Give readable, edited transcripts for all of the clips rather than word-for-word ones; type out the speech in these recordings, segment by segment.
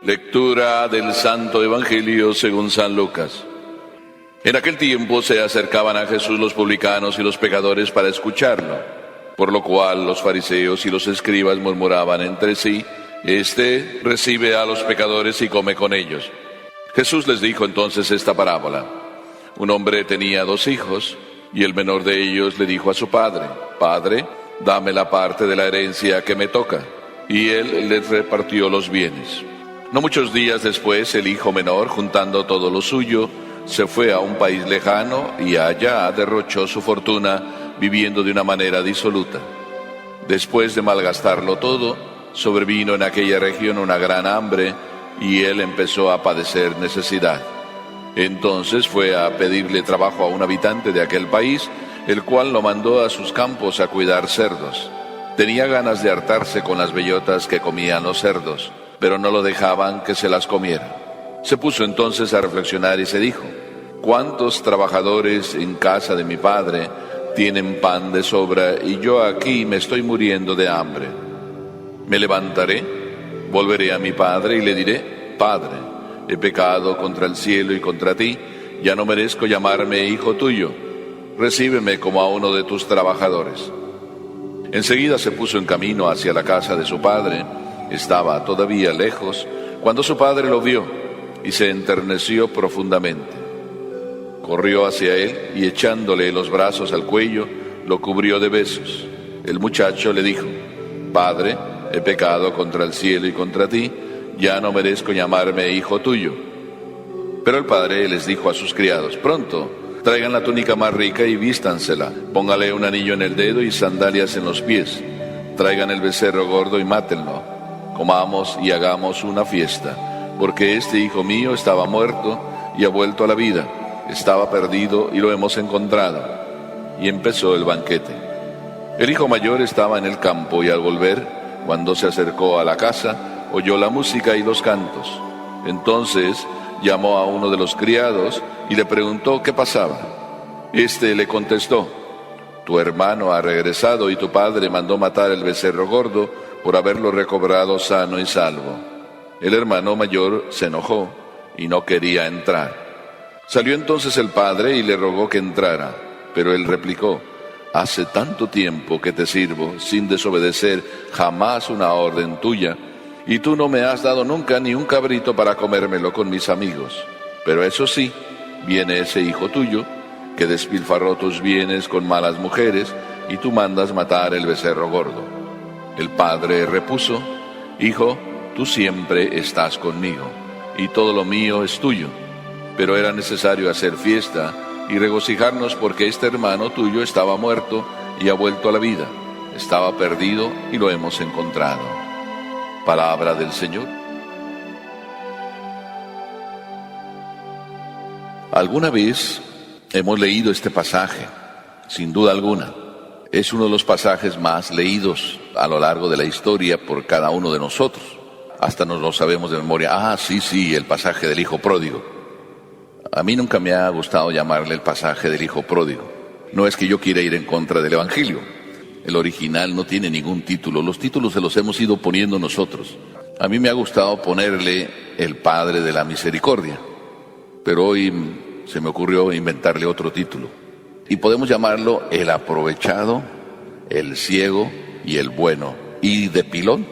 Lectura del Santo Evangelio según San Lucas. En aquel tiempo se acercaban a Jesús los publicanos y los pecadores para escucharlo, por lo cual los fariseos y los escribas murmuraban entre sí: Este recibe a los pecadores y come con ellos. Jesús les dijo entonces esta parábola. Un hombre tenía 2 hijos, y el menor de ellos le dijo a su padre: Padre, dame la parte de la herencia que me toca. Y él les repartió los bienes. No muchos días después, el hijo menor, juntando todo lo suyo, se fue a un país lejano y allá derrochó su fortuna, viviendo de una manera disoluta. Después de malgastarlo todo, sobrevino en aquella región una gran hambre y él empezó a padecer necesidad. Entonces fue a pedirle trabajo a un habitante de aquel país, el cual lo mandó a sus campos a cuidar cerdos. Tenía ganas de hartarse con las bellotas que comían los cerdos, pero no lo dejaban que se las comiera. Se puso entonces a reflexionar y se dijo: ¿Cuántos trabajadores en casa de mi padre tienen pan de sobra y yo aquí me estoy muriendo de hambre? Me levantaré, volveré a mi padre y le diré: Padre, he pecado contra el cielo y contra ti, ya no merezco llamarme hijo tuyo. Recíbeme como a uno de tus trabajadores. Enseguida se puso en camino hacia la casa de su padre. Estaba todavía lejos cuando su padre lo vio y se enterneció profundamente. Corrió hacia él y echándole los brazos al cuello, lo cubrió de besos. El muchacho le dijo: Padre, he pecado contra el cielo y contra ti, ya no merezco llamarme hijo tuyo. Pero el padre les dijo a sus criados: Pronto, traigan la túnica más rica y vístansela, póngale un anillo en el dedo y sandalias en los pies. Traigan el becerro gordo y mátenlo. Comamos y hagamos una fiesta, porque este hijo mío estaba muerto y ha vuelto a la vida, estaba perdido y lo hemos encontrado. Y empezó el banquete. El hijo mayor estaba en el campo y al volver, cuando se acercó a la casa, oyó la música y los cantos. Entonces llamó a uno de los criados y le preguntó qué pasaba. Este le contestó: Tu hermano ha regresado y tu padre mandó matar el becerro gordo por haberlo recobrado sano y salvo. El hermano mayor se enojó y no quería entrar. Salió entonces el padre y le rogó que entrara, pero él replicó: Hace tanto tiempo que te sirvo sin desobedecer jamás una orden tuya, y tú no me has dado nunca ni un cabrito para comérmelo con mis amigos. Pero eso sí, viene ese hijo tuyo que despilfarró tus bienes con malas mujeres, y tú mandas matar el becerro gordo. El padre repuso: Hijo, tú siempre estás conmigo, y todo lo mío es tuyo. Pero era necesario hacer fiesta y regocijarnos porque este hermano tuyo estaba muerto y ha vuelto a la vida, estaba perdido y lo hemos encontrado. Palabra del Señor. ¿Alguna vez hemos leído este pasaje? Sin duda alguna. Es uno de los pasajes más leídos a lo largo de la historia por cada uno de nosotros. Hasta nos lo sabemos de memoria. Sí, el pasaje del hijo pródigo. A mí nunca me ha gustado llamarle el pasaje del hijo pródigo. No es que yo quiera ir en contra del Evangelio. El original no tiene ningún título. Los títulos se los hemos ido poniendo nosotros. A mí me ha gustado ponerle el Padre de la Misericordia, pero hoy se me ocurrió inventarle otro título. Y podemos llamarlo el aprovechado, el ciego y el bueno. Y de pilón,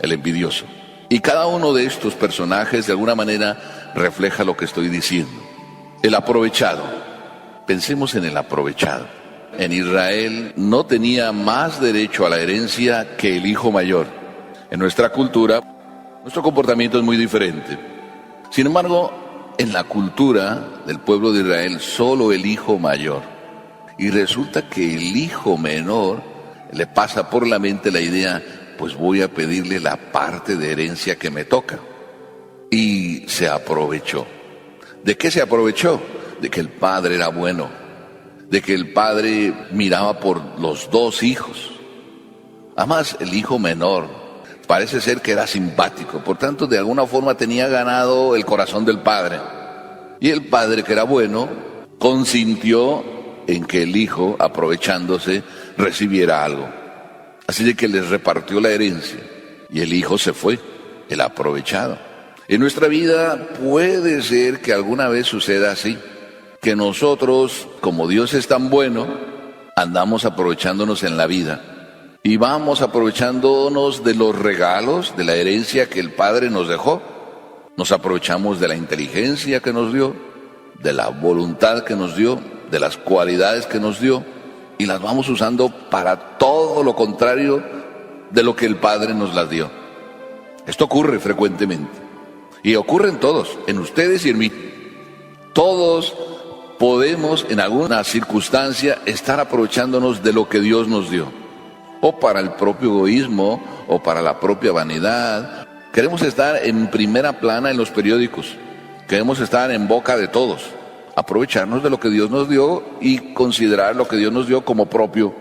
el envidioso. Y cada uno de estos personajes de alguna manera refleja lo que estoy diciendo. El aprovechado. Pensemos en el aprovechado. En Israel no tenía más derecho a la herencia que el hijo mayor. En nuestra cultura, nuestro comportamiento es muy diferente. Sin embargo, en la cultura del pueblo de Israel, solo el hijo mayor. Y resulta que el hijo menor le pasa por la mente la idea: pues voy a pedirle la parte de herencia que me toca. Y se aprovechó. ¿De qué se aprovechó? De que el padre era bueno, de que el padre miraba por los 2 hijos. Además, el hijo menor parece ser que era simpático, por tanto, de alguna forma tenía ganado el corazón del padre. Y el padre, que era bueno, consintió en que el hijo, aprovechándose, recibiera algo. Así de que les repartió la herencia y el hijo se fue, el aprovechado. En nuestra vida puede ser que alguna vez suceda así, que nosotros, como Dios es tan bueno, andamos aprovechándonos en la vida y vamos aprovechándonos de los regalos, de la herencia que el Padre nos dejó. Nos aprovechamos de la inteligencia que nos dio, de la voluntad que nos dio, de las cualidades que nos dio, y las vamos usando para todo lo contrario de lo que el Padre nos las dio. Esto ocurre frecuentemente, y ocurre en todos, en ustedes y en mí. Todos podemos en alguna circunstancia estar aprovechándonos de lo que Dios nos dio, o para el propio egoísmo, o para la propia vanidad. Queremos estar en primera plana en los periódicos, queremos estar en boca de todos, aprovecharnos de lo que Dios nos dio y considerar lo que Dios nos dio como propio.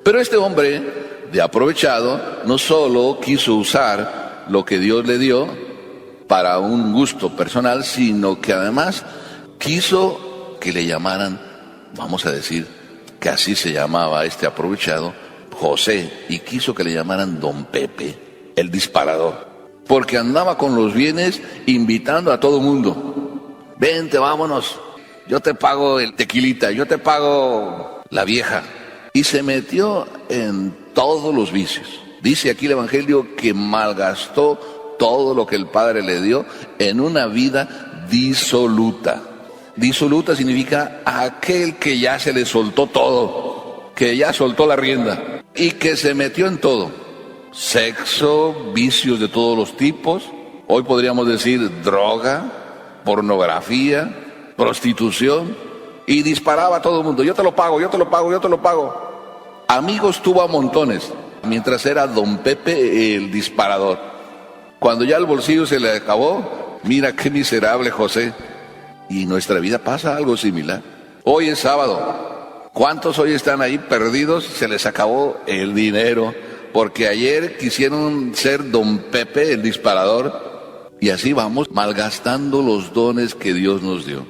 Pero este hombre de aprovechado no solo quiso usar lo que Dios le dio para un gusto personal, sino que además quiso que le llamaran, vamos a decir que así se llamaba este aprovechado, José, y quiso que le llamaran Don Pepe, el disparador, porque andaba con los bienes invitando a todo mundo. Vente, vámonos, yo te pago el tequilita, yo te pago la vieja. Y se metió en todos los vicios. Dice aquí el Evangelio que malgastó todo lo que el Padre le dio en una vida disoluta. Disoluta significa aquel que ya se le soltó todo, que ya soltó la rienda y que se metió en todo. Sexo, vicios de todos los tipos, hoy podríamos decir droga, pornografía, prostitución, y disparaba a todo el mundo. Yo te lo pago, yo te lo pago, yo te lo pago. Amigos tuvo a montones, mientras era Don Pepe el disparador. Cuando ya el bolsillo se le acabó, mira qué miserable José. Y en nuestra vida pasa algo similar. Hoy es sábado. ¿Cuántos hoy están ahí perdidos? Se les acabó el dinero, porque ayer quisieron ser Don Pepe el disparador, y así vamos malgastando los dones que Dios nos dio.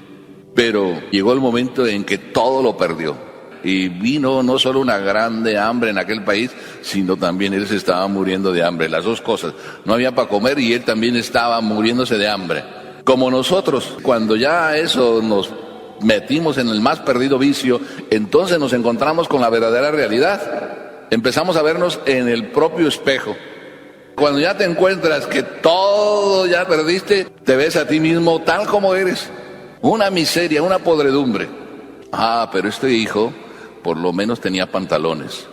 Pero llegó el momento en que todo lo perdió, y vino no solo una grande hambre en aquel país, sino también él se estaba muriendo de hambre, las dos cosas. No había para comer y él también estaba muriéndose de hambre. Como nosotros, cuando ya eso nos metimos en el más perdido vicio, entonces nos encontramos con la verdadera realidad. Empezamos a vernos en el propio espejo. Cuando ya te encuentras que todo ya perdiste, te ves a ti mismo tal como eres. Una miseria, una podredumbre. Ah, pero este hijo por lo menos tenía pantalones.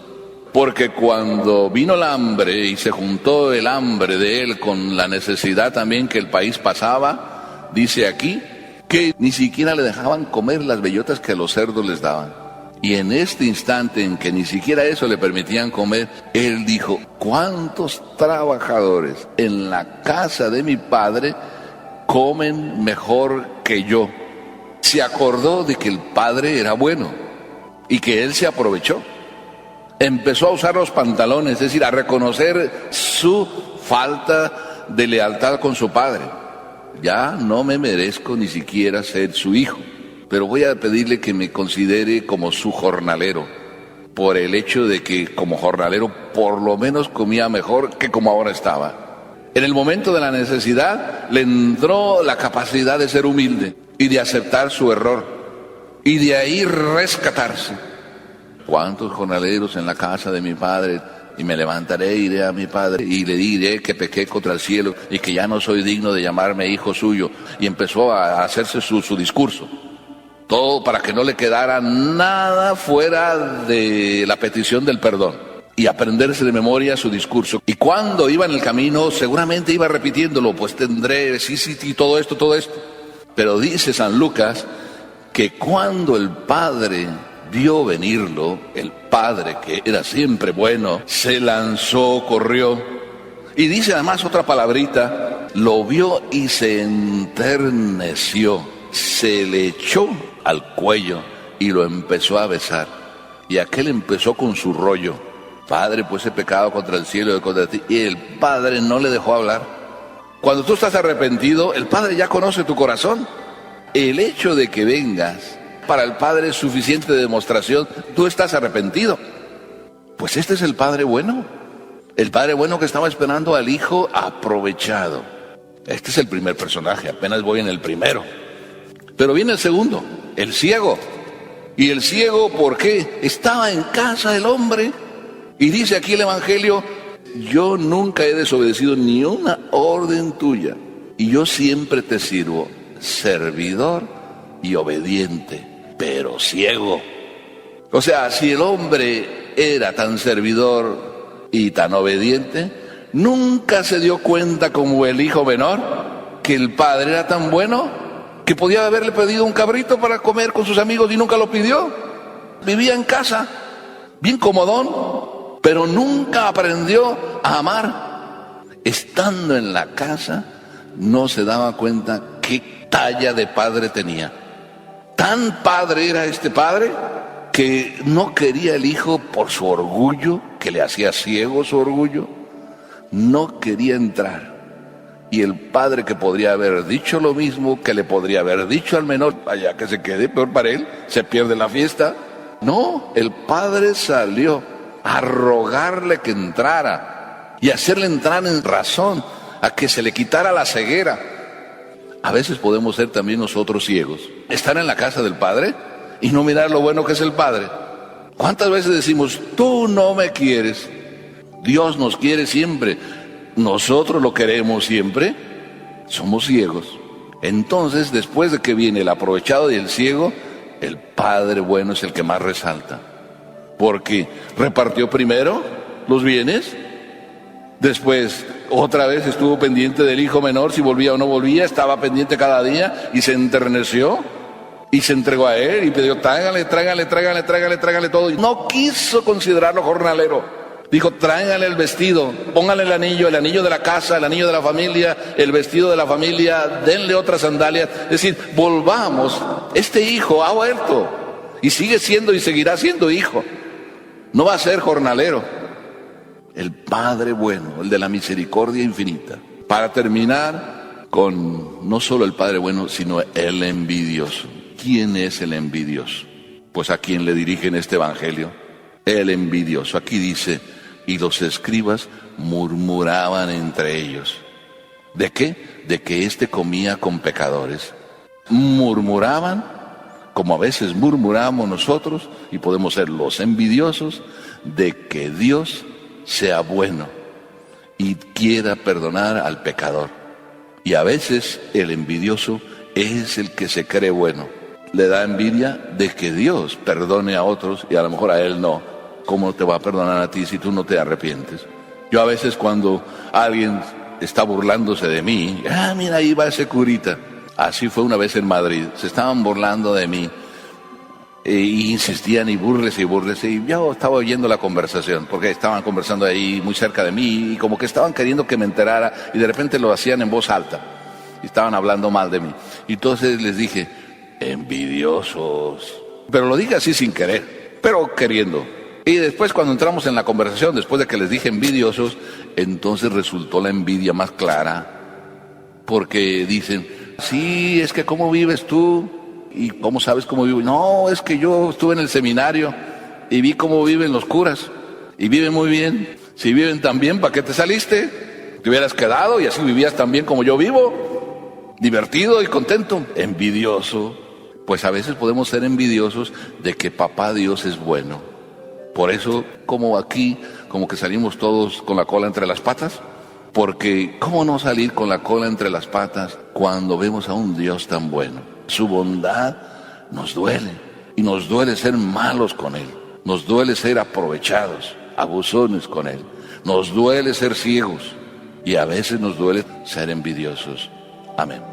Porque cuando vino el hambre y se juntó el hambre de él con la necesidad también que el país pasaba, dice aquí que ni siquiera le dejaban comer las bellotas que los cerdos les daban. Y en este instante en que ni siquiera eso le permitían comer, él dijo: ¿cuántos trabajadores en la casa de mi padre comen mejor que yo? Se acordó de que el padre era bueno y que él se aprovechó. Empezó a usar los pantalones, es decir, a reconocer su falta de lealtad con su padre. Ya no me merezco ni siquiera ser su hijo, pero voy a pedirle que me considere como su jornalero, por el hecho de que como jornalero por lo menos comía mejor que como ahora estaba. En el momento de la necesidad le entró la capacidad de ser humilde y de aceptar su error y de ahí rescatarse. ¿Cuántos jornaleros en la casa de mi padre? Y me levantaré, iré a mi padre y le diré que pequé contra el cielo y que ya no soy digno de llamarme hijo suyo. Y empezó a hacerse su discurso. Todo para que no le quedara nada fuera de la petición del perdón. Y aprenderse de memoria su discurso. Y cuando iba en el camino, seguramente iba repitiéndolo, pues tendré, sí, todo esto. Pero dice San Lucas que cuando el padre vio venirlo, el padre que era siempre bueno, se lanzó, corrió. Y dice además otra palabrita, lo vio y se enterneció, se le echó al cuello y lo empezó a besar. Y aquel empezó con su rollo: Padre, pues he pecado contra el cielo y contra ti. Y el padre no le dejó hablar. Cuando tú estás arrepentido, el padre ya conoce tu corazón. El hecho de que vengas para el padre es suficiente demostración: tú estás arrepentido. Pues este es el padre bueno. El padre bueno que estaba esperando al hijo aprovechado. Este es el primer personaje, apenas voy en el primero. Pero viene el segundo, el ciego. Y el ciego, ¿por qué? Estaba en casa el hombre. Y dice aquí el Evangelio: yo nunca he desobedecido ni una orden tuya, y yo siempre te sirvo, servidor y obediente, pero ciego. O sea, si el hombre era tan servidor y tan obediente, nunca se dio cuenta como el hijo menor que el padre era tan bueno que podía haberle pedido un cabrito para comer con sus amigos y nunca lo pidió. Vivía en casa, bien comodón, pero nunca aprendió a amar. Estando en la casa, no se daba cuenta qué talla de padre tenía. Tan padre era este padre que no quería el hijo por su orgullo, que le hacía ciego su orgullo. No quería entrar. Y el padre, que podría haber dicho lo mismo, que le podría haber dicho al menor, allá que se quede, peor para él, se pierde la fiesta. No, el padre salió a rogarle que entrara y hacerle entrar en razón, a que se le quitara la ceguera. A veces podemos ser también nosotros ciegos, estar en la casa del padre y no mirar lo bueno que es el padre. ¿Cuántas veces decimos, tú no me quieres? Dios nos quiere siempre. Nosotros lo queremos siempre. Somos ciegos. Entonces, después de que viene el aprovechado y el ciego, el Padre bueno es el que más resalta. Porque repartió primero los bienes, después otra vez estuvo pendiente del hijo menor, si volvía o no volvía, estaba pendiente cada día y se enterneció y se entregó a él y pidió: tráigale todo. Y no quiso considerarlo jornalero. Dijo: tráigale el vestido, póngale el anillo de la casa, el anillo de la familia, el vestido de la familia, denle otras sandalias. Es decir, volvamos. Este hijo ha vuelto y sigue siendo y seguirá siendo hijo. No va a ser jornalero. El Padre bueno, el de la misericordia infinita. Para terminar con no solo el Padre bueno, sino el envidioso. ¿Quién es el envidioso? Pues a quien le dirigen este evangelio. El envidioso. Aquí dice: y los escribas murmuraban entre ellos. ¿De qué? De que éste comía con pecadores. Murmuraban, como a veces murmuramos nosotros, y podemos ser los envidiosos, de que Dios sea bueno y quiera perdonar al pecador. Y a veces el envidioso es el que se cree bueno. Le da envidia de que Dios perdone a otros y a lo mejor a él no. ¿Cómo te va a perdonar a ti si tú no te arrepientes? Yo a veces, cuando alguien está burlándose de mí, mira, ahí va ese curita. Así fue una vez en Madrid, se estaban burlando de mí e insistían y búrrese, y yo estaba oyendo la conversación, porque estaban conversando ahí muy cerca de mí y como que estaban queriendo que me enterara, y de repente lo hacían en voz alta y estaban hablando mal de mí. Y entonces les dije: envidiosos. Pero lo dije así sin querer, pero queriendo. Y después, cuando entramos en la conversación, después de que les dije envidiosos, entonces resultó la envidia más clara. Porque dicen: sí, es que ¿cómo vives tú? ¿Y cómo sabes cómo vivo? No, es que yo estuve en el seminario y vi cómo viven los curas. Y viven muy bien. Si viven tan bien, ¿para qué te saliste? Te hubieras quedado y así vivías tan bien como yo vivo. Divertido y contento. Envidioso. Pues a veces podemos ser envidiosos de que Papá Dios es bueno. Por eso, como aquí, como que salimos todos con la cola entre las patas. Porque ¿cómo no salir con la cola entre las patas cuando vemos a un Dios tan bueno? Su bondad nos duele. Y nos duele ser malos con Él. Nos duele ser aprovechados, abusones con Él. Nos duele ser ciegos. Y a veces nos duele ser envidiosos. Amén.